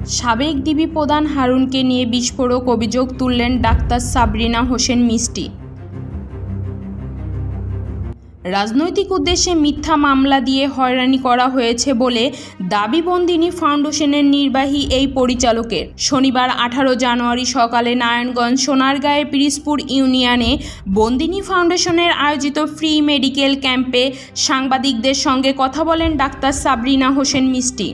সাবেক ডিবি প্রধান হারুনকে নিয়ে বিস্ফোরক অভিযোগ তুললেন ডাক্তার সাবরিনা হোসেন মিষ্টি। রাজনৈতিক উদ্দেশ্যে মিথ্যা মামলা দিয়ে হয়রানি করা হয়েছে বলে দাবি বন্দিনী ফাউন্ডেশনের নির্বাহী এই পরিচালকের। শনিবার 18 জানুয়ারি সকালে নারায়ণগঞ্জ সোনারগাঁয়ের পিরিজপুর ইউনিয়নে বন্দিনী ফাউন্ডেশনের আয়োজিত ফ্রি মেডিকেল ক্যাম্পে সাংবাদিকদের সঙ্গে কথা বলেন ডাক্তার সাবরিনা হোসেন মিষ্টি।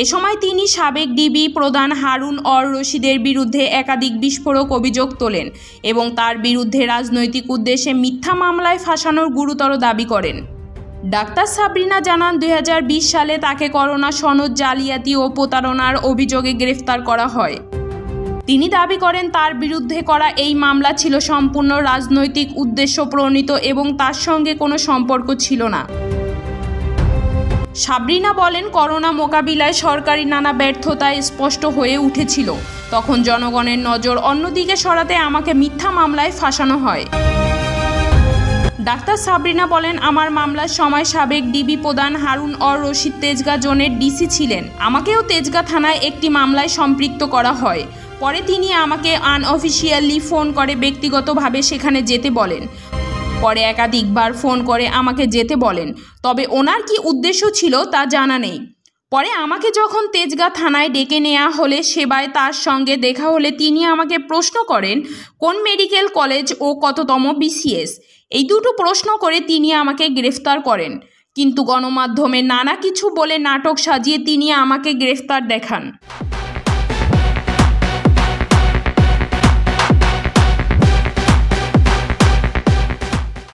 এ সময় তিনি সাবেক ডিবি প্রধান হারুন অর রশিদের বিরুদ্ধে একাধিক বিস্ফোরক অভিযোগ তোলেন এবং তার বিরুদ্ধে রাজনৈতিক উদ্দেশ্যে মিথ্যা মামলায় ফাঁসানোর গুরুতর দাবি করেন। ডাক্তার সাবরিনা জানান, 2020 সালে তাকে করোনা সনদ জালিয়াতি ও প্রতারণার অভিযোগে গ্রেফতার করা হয়। তিনি দাবি করেন তার বিরুদ্ধে করা এই মামলা ছিল সম্পূর্ণ রাজনৈতিক উদ্দেশ্য প্রণীত এবং তার সঙ্গে কোনো সম্পর্ক ছিল না। সাবরিনা বলেন, করোনা মোকাবিলায় সরকারি নানা ব্যর্থতায় স্পষ্ট হয়ে উঠেছিল। তখন জনগণের নজর অন্যদিকে সরাতে আমাকে মিথ্যা মামলায় ফাঁসানো হয়। ডাক্তার সাবরিনা বলেন, আমার মামলার সময় সাবেক ডিবি প্রধান হারুন অর রশিদ তেজগাঁ জোনের ডিসি ছিলেন। আমাকেও তেজগাঁ থানায় একটি মামলায় সম্পৃক্ত করা হয়। পরে তিনি আমাকে আনঅফিসিয়ালি ফোন করে ব্যক্তিগতভাবে সেখানে যেতে বলেন। পরে একাধিকবার ফোন করে আমাকে যেতে বলেন, তবে ওনার কি উদ্দেশ্য ছিল তা জানা নেই। পরে আমাকে যখন তেজগাঁ থানায় ডেকে নেওয়া হলে সেবায় তার সঙ্গে দেখা হলে তিনি আমাকে প্রশ্ন করেন কোন মেডিকেল কলেজ ও কততম বিসিএস। এই দুটো প্রশ্ন করে তিনি আমাকে গ্রেফতার করেন, কিন্তু গণমাধ্যমে নানা কিছু বলে নাটক সাজিয়ে তিনি আমাকে গ্রেফতার দেখান।